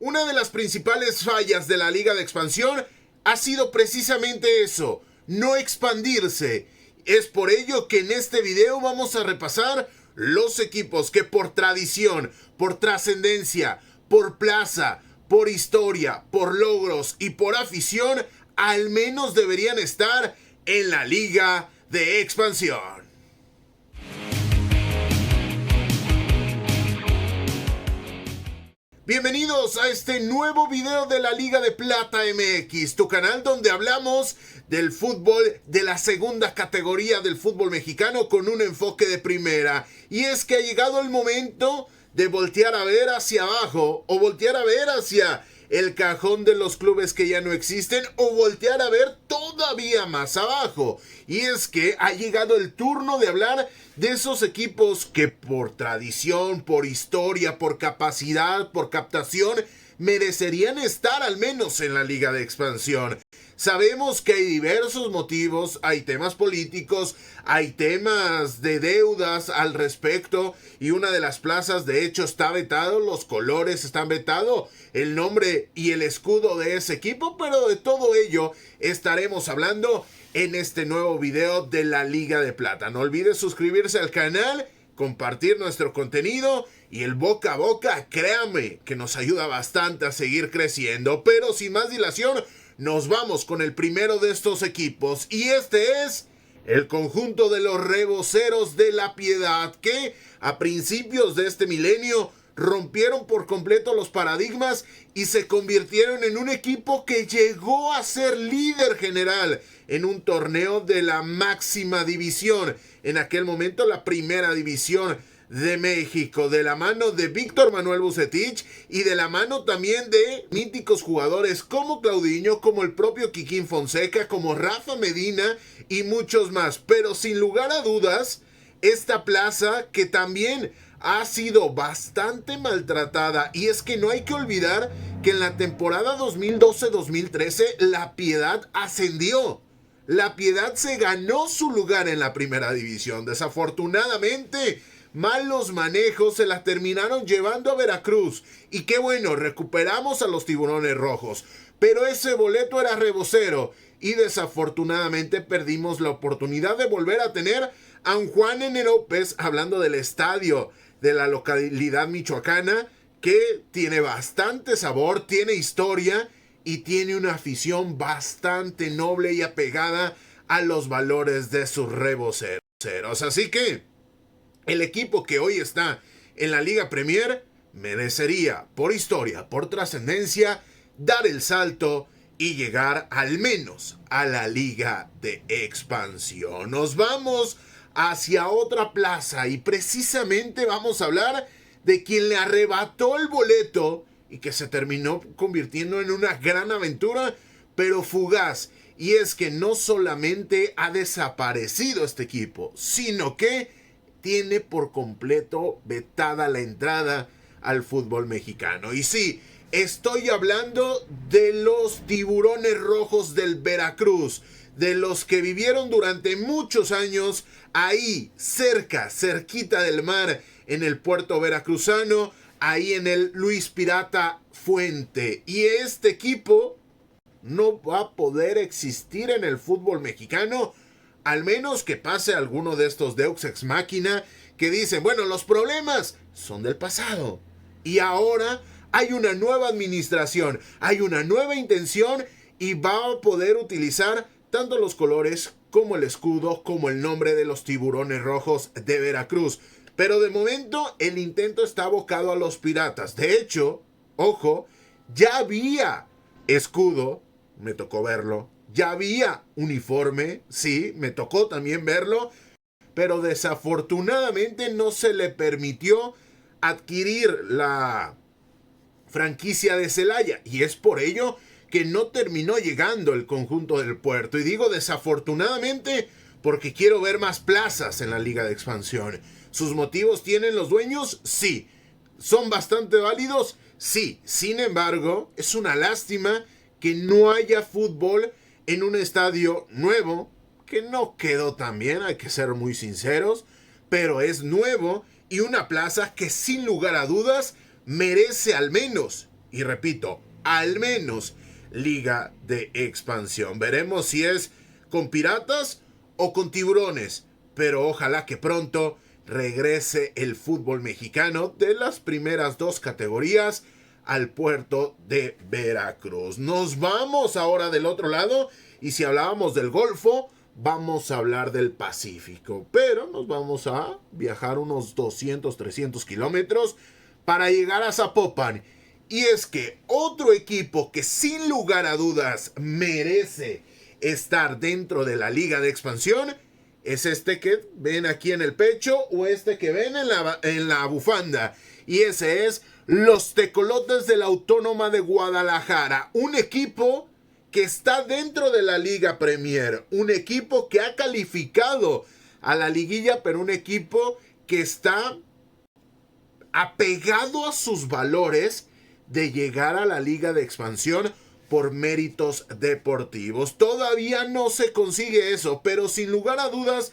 Una de las principales fallas de la Liga de Expansión ha sido precisamente eso, no expandirse. Es por ello que en este video vamos a repasar los equipos que por tradición, por trascendencia, por plaza, por historia, por logros y por afición, al menos deberían estar en la Liga de Expansión. Bienvenidos a este nuevo video de la Liga de Plata MX, tu canal donde hablamos del fútbol de la segunda categoría del fútbol mexicano con un enfoque de primera. Y es que ha llegado el momento de voltear a ver hacia abajo o voltear a ver hacia el cajón de los clubes que ya no existen o voltear a ver todavía más abajo. Y es que ha llegado el turno de hablar de esos equipos que por tradición, por historia, por capacidad, por captación, merecerían estar al menos en la Liga de Expansión. Sabemos que hay diversos motivos, hay temas políticos, hay temas de deudas al respecto y una de las plazas de hecho está vetado, los colores están vetados, el nombre y el escudo de ese equipo, pero de todo ello estaremos hablando en este nuevo video de la Liga de Plata. No olvides suscribirse al canal, compartir nuestro contenido y el boca a boca, créanme que nos ayuda bastante a seguir creciendo, pero sin más dilación, nos vamos con el primero de estos equipos y este es el conjunto de los Reboceros de La Piedad que a principios de este milenio rompieron por completo los paradigmas y se convirtieron en un equipo que llegó a ser líder general en un torneo de la máxima división, en aquel momento la primera división de México, de la mano de Víctor Manuel Bucetich y de la mano también de míticos jugadores como Claudinho, como el propio Kikín Fonseca, como Rafa Medina y muchos más. Pero sin lugar a dudas, esta plaza que también ha sido bastante maltratada, y es que no hay que olvidar que en la temporada 2012-2013 La Piedad ascendió. La Piedad se ganó su lugar en la primera división. Desafortunadamente, malos manejos se la terminaron llevando a Veracruz. Y qué bueno, recuperamos a los Tiburones Rojos. Pero ese boleto era rebocero. Y desafortunadamente perdimos la oportunidad de volver a tener a un Juan N. López, hablando del estadio de la localidad michoacana, que tiene bastante sabor, tiene historia y tiene una afición bastante noble y apegada a los valores de sus reboceros. Así que el equipo que hoy está en la Liga Premier merecería, por historia, por trascendencia, dar el salto y llegar al menos a la Liga de Expansión. Nos vamos hacia otra plaza y precisamente vamos a hablar de quien le arrebató el boleto y que se terminó convirtiendo en una gran aventura, pero fugaz. Y es que no solamente ha desaparecido este equipo, sino que tiene por completo vetada la entrada al fútbol mexicano. Y sí, estoy hablando de los Tiburones Rojos del Veracruz, de los que vivieron durante muchos años ahí, cerquita del mar, en el puerto veracruzano, ahí en el Luis Pirata Fuente. Y este equipo no va a poder existir en el fútbol mexicano, al menos que pase alguno de estos Deus Ex Machina que dicen, bueno, los problemas son del pasado. Y ahora hay una nueva administración, hay una nueva intención y va a poder utilizar tanto los colores como el escudo, como el nombre de los Tiburones Rojos de Veracruz. Pero de momento el intento está abocado a los piratas. De hecho, ojo, ya había escudo, me tocó verlo. Ya había uniforme, sí, me tocó también verlo. Pero desafortunadamente no se le permitió adquirir la franquicia de Celaya. Y es por ello que no terminó llegando el conjunto del puerto. Y digo desafortunadamente porque quiero ver más plazas en la Liga de Expansión. ¿Sus motivos tienen los dueños? Sí. ¿Son bastante válidos? Sí. Sin embargo, es una lástima que no haya fútbol en un estadio nuevo, que no quedó tan bien, hay que ser muy sinceros, pero es nuevo y una plaza que sin lugar a dudas merece al menos Y repito, al menos Liga de Expansión. Veremos si es con Piratas o con Tiburones, pero ojalá que pronto regrese el fútbol mexicano de las primeras dos categorías al puerto de Veracruz. Nos vamos ahora del otro lado, y si hablábamos del Golfo, vamos a hablar del Pacífico, pero nos vamos a viajar unos 200, 300 kilómetros para llegar a Zapopan. Y es que otro equipo que sin lugar a dudas merece estar dentro de la Liga de Expansión es este que ven aquí en el pecho o este que ven en la bufanda. Y ese es los Tecolotes de la Autónoma de Guadalajara. Un equipo que está dentro de la Liga Premier. Un equipo que ha calificado a la liguilla, pero un equipo que está apegado a sus valores de llegar a la Liga de Expansión por méritos deportivos. Todavía no se consigue eso, pero sin lugar a dudas,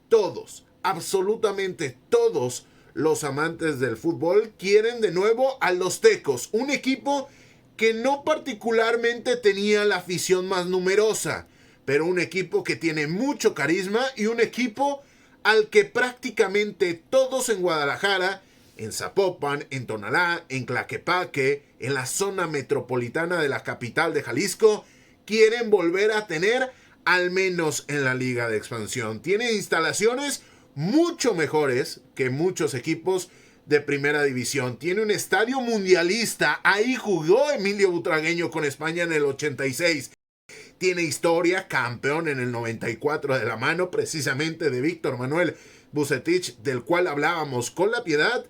todos, absolutamente todos los amantes del fútbol quieren de nuevo a los Tecos, un equipo que no particularmente tenía la afición más numerosa, pero un equipo que tiene mucho carisma y un equipo al que prácticamente todos en Guadalajara, en Zapopan, en Tonalá, en Tlaquepaque, en la zona metropolitana de la capital de Jalisco, quieren volver a tener, al menos en la Liga de Expansión. Tiene instalaciones mucho mejores que muchos equipos de primera división. Tiene un estadio mundialista. Ahí jugó Emilio Butragueño con España en el 86. Tiene historia, campeón en el 94 de la mano precisamente de Víctor Manuel Vucetich, del cual hablábamos con La Piedad.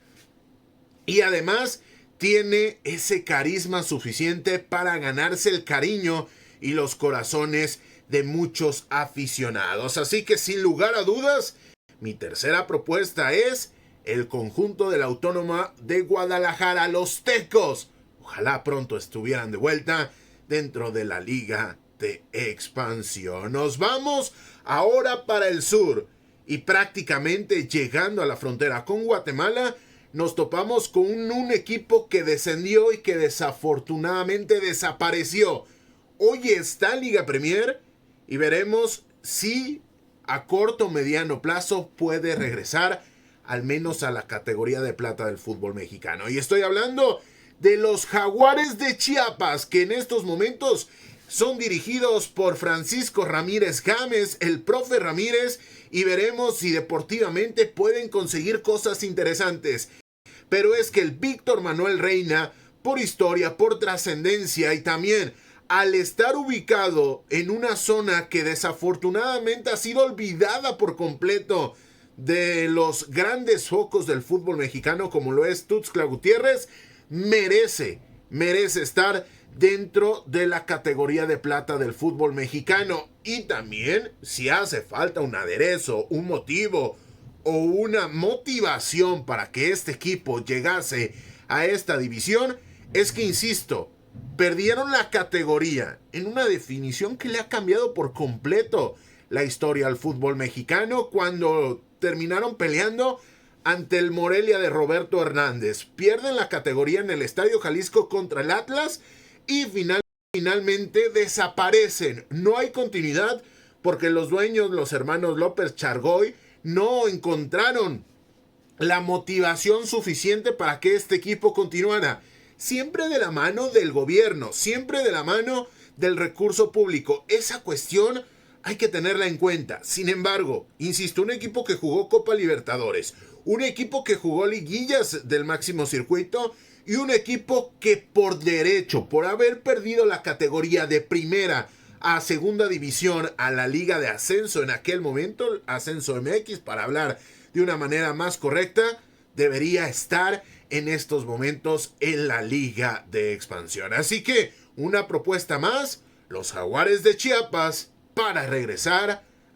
Y además tiene ese carisma suficiente para ganarse el cariño y los corazones de muchos aficionados. Así que sin lugar a dudas, mi tercera propuesta es el conjunto de la Autónoma de Guadalajara, los Tecos. Ojalá pronto estuvieran de vuelta dentro de la Liga de Expansión. Nos vamos ahora para el sur y prácticamente llegando a la frontera con Guatemala, nos topamos con un equipo que descendió y que desafortunadamente desapareció. Hoy está Liga Premier y veremos si a corto o mediano plazo puede regresar al menos a la categoría de plata del fútbol mexicano. Y estoy hablando de los Jaguares de Chiapas, que en estos momentos son dirigidos por Francisco Ramírez Gámez, el profe Ramírez, y veremos si deportivamente pueden conseguir cosas interesantes. Pero es que el Víctor Manuel Reina, por historia, por trascendencia y también al estar ubicado en una zona que desafortunadamente ha sido olvidada por completo de los grandes focos del fútbol mexicano como lo es Tuxtla Gutiérrez, merece estar dentro de la categoría de plata del fútbol mexicano. Y también, si hace falta un aderezo, un motivo o una motivación para que este equipo llegase a esta división, es que, insisto, perdieron la categoría en una definición que le ha cambiado por completo la historia al fútbol mexicano cuando terminaron peleando ante el Morelia de Roberto Hernández. Pierden la categoría en el Estadio Jalisco contra el Atlas y finalmente desaparecen. No hay continuidad porque los dueños, los hermanos López Chargoy, no encontraron la motivación suficiente para que este equipo continuara. Siempre de la mano del gobierno, siempre de la mano del recurso público. Esa cuestión hay que tenerla en cuenta. Sin embargo, insisto, un equipo que jugó Copa Libertadores, un equipo que jugó liguillas del máximo circuito y un equipo que por derecho, por haber perdido la categoría de primera a segunda división, a la Liga de Ascenso en aquel momento, Ascenso MX para hablar de una manera más correcta, debería estar en estos momentos en la Liga de Expansión. Así que una propuesta más, los Jaguares de Chiapas para regresar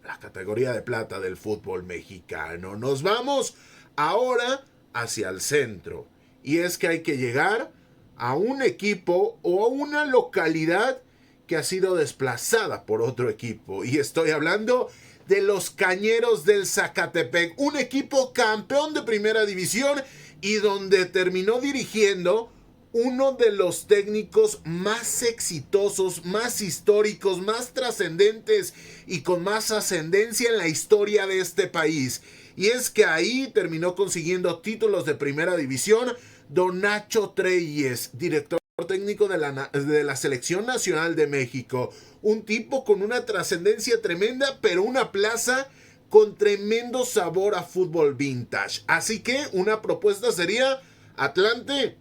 a la categoría de plata del fútbol mexicano. Nos vamos ahora hacia el centro y es que hay que llegar a un equipo o a una localidad que ha sido desplazada por otro equipo y estoy hablando de los Cañeros del Zacatepec, un equipo campeón de primera división y donde terminó dirigiendo uno de los técnicos más exitosos, más históricos, más trascendentes y con más ascendencia en la historia de este país. Y es que ahí terminó consiguiendo títulos de primera división don Nacho Treyes, director técnico de la Selección Nacional de México. Un tipo con una trascendencia tremenda, pero una plaza con tremendo sabor a fútbol vintage. Así que una propuesta sería: Atlante,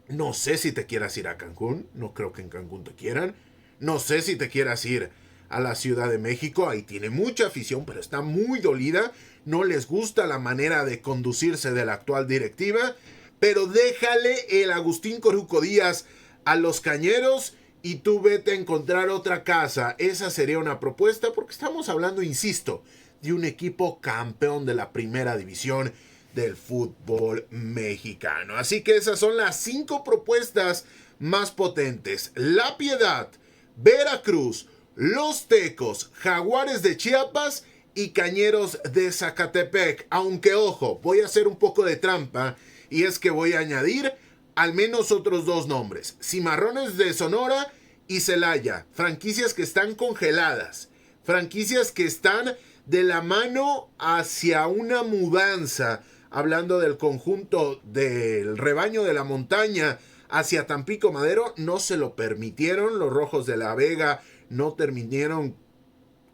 no sé si te quieras ir a Cancún, no creo que en Cancún te quieran. No sé si te quieras ir a la Ciudad de México, ahí tiene mucha afición, pero está muy dolida. No les gusta la manera de conducirse de la actual directiva. Pero déjale el Agustín Coruco Díaz a los Cañeros y tú vete a encontrar otra casa. Esa sería una propuesta, porque estamos hablando, insisto, de un equipo campeón de la primera división del fútbol mexicano. Así que esas son las 5 propuestas más potentes: La Piedad, Veracruz, Los Tecos, Jaguares de Chiapas y Cañeros de Zacatepec. Aunque ojo, voy a hacer un poco de trampa, y es que voy a añadir al menos otros 2 nombres: Cimarrones de Sonora y Celaya. Franquicias que están congeladas, franquicias que están de la mano hacia una mudanza. Hablando del conjunto del Rebaño de la Montaña hacia Tampico Madero, no se lo permitieron. Los Rojos de la Vega no terminaron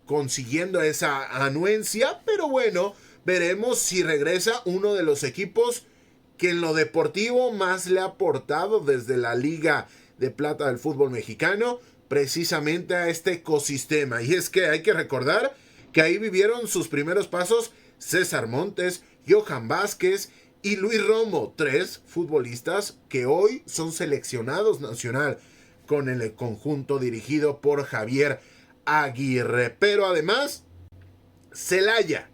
consiguiendo esa anuencia, pero bueno, veremos si regresa uno de los equipos que en lo deportivo más le ha aportado desde la Liga de Plata del fútbol mexicano, precisamente a este ecosistema. Y es que hay que recordar que ahí vivieron sus primeros pasos César Montes, Johan Vázquez y Luis Romo, 3 futbolistas que hoy son seleccionados nacional con el conjunto dirigido por Javier Aguirre. Pero además, Celaya,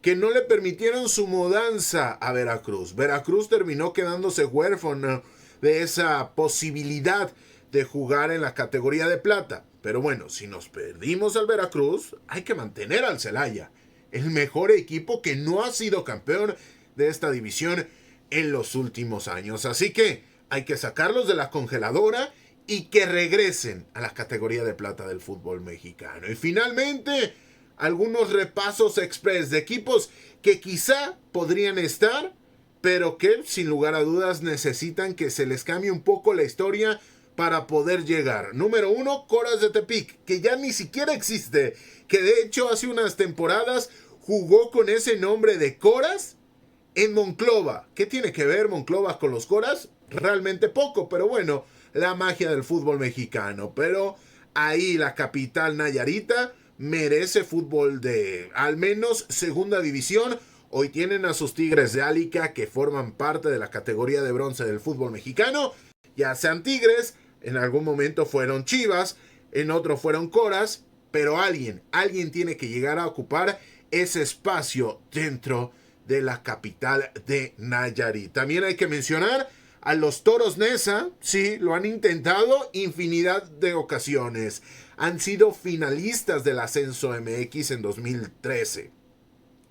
que no le permitieron su mudanza a Veracruz. Veracruz terminó quedándose huérfano de esa posibilidad de jugar en la categoría de plata. Pero bueno, si nos perdimos al Veracruz, hay que mantener al Celaya, el mejor equipo que no ha sido campeón de esta división en los últimos años. Así que hay que sacarlos de la congeladora y que regresen a la categoría de plata del fútbol mexicano. Y finalmente, algunos repasos express de equipos que quizá podrían estar, pero que sin lugar a dudas necesitan que se les cambie un poco la historia para poder llegar. Número 1, Coras de Tepic, que ya ni siquiera existe, que de hecho hace unas temporadas jugó con ese nombre de Coras en Monclova. ¿Qué tiene que ver Monclova con los Coras? Realmente poco, pero bueno, la magia del fútbol mexicano. Pero ahí la capital nayarita merece fútbol de al menos segunda división. Hoy tienen a sus Tigres de Álica, que forman parte de la categoría de bronce del fútbol mexicano. Ya sean Tigres, en algún momento fueron Chivas, en otro fueron Coras, pero alguien tiene que llegar a ocupar ese espacio dentro de la capital de Nayarit. También hay que mencionar a los Toros Neza. Sí, lo han intentado infinidad de ocasiones. Han sido finalistas del Ascenso MX en 2013.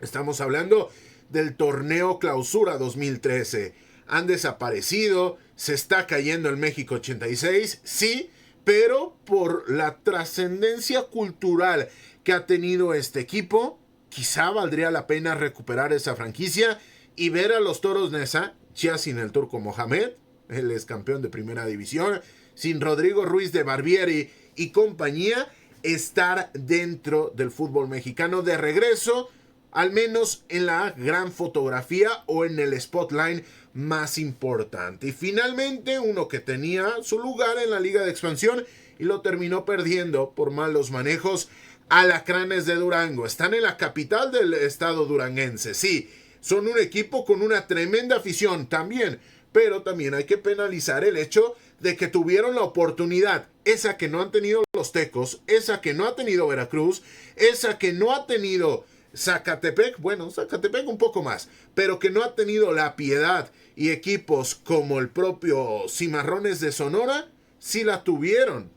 Estamos hablando del torneo Clausura 2013. Han desaparecido, se está cayendo el México 86, sí, pero por la trascendencia cultural que ha tenido este equipo, quizá valdría la pena recuperar esa franquicia y ver a los Toros Neza, ya sin el Turco Mohamed, él es campeón de primera división, sin Rodrigo Ruiz de Barbieri y compañía, estar dentro del fútbol mexicano de regreso, al menos en la gran fotografía o en el spotlight más importante. Y finalmente, uno que tenía su lugar en la Liga de Expansión y lo terminó perdiendo por malos manejos, Alacranes de Durango. Están en la capital del estado duranguense. Sí, son un equipo con una tremenda afición también, pero también hay que penalizar el hecho de que tuvieron la oportunidad, esa que no han tenido los Tecos, esa que no ha tenido Veracruz, esa que no ha tenido Zacatepec, bueno, Zacatepec un poco más, pero que no ha tenido La Piedad y equipos como el propio Cimarrones de Sonora, sí la tuvieron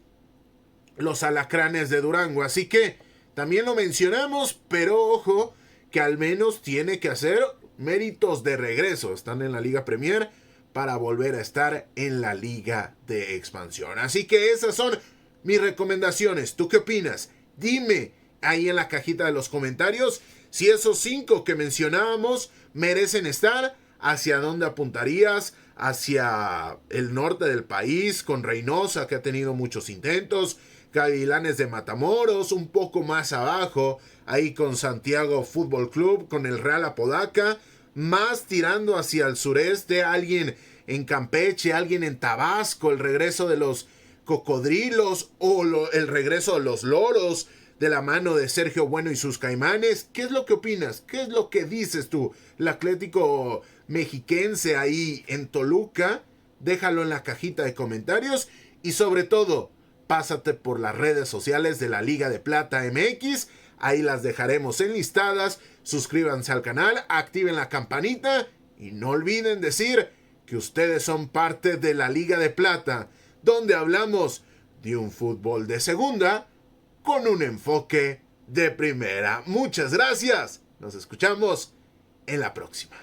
los Alacranes de Durango. Así que también lo mencionamos, pero ojo, que al menos tiene que hacer méritos de regreso. Están en la Liga Premier, para volver a estar en la Liga de Expansión. Así que esas son mis recomendaciones. ¿Tú qué opinas? Dime ahí en la cajita de los comentarios si esos 5 que mencionábamos merecen estar. ¿Hacia dónde apuntarías? Hacia el norte del país, con Reynosa, que ha tenido muchos intentos, Gavilanes de Matamoros, un poco más abajo, ahí con Santiago Fútbol Club, con el Real Apodaca, más tirando hacia el sureste, alguien en Campeche, alguien en Tabasco, el regreso de los Cocodrilos o el regreso de los Loros, de la mano de Sergio Bueno y sus Caimanes. ¿Qué es lo que opinas? ¿Qué es lo que dices tú? El Atlético Mexiquense ahí en Toluca, déjalo en la cajita de comentarios y sobre todo, pásate por las redes sociales de la Liga de Plata MX, ahí las dejaremos enlistadas, suscríbanse al canal, activen la campanita y no olviden decir que ustedes son parte de la Liga de Plata, donde hablamos de un fútbol de segunda con un enfoque de primera. Muchas gracias, nos escuchamos en la próxima.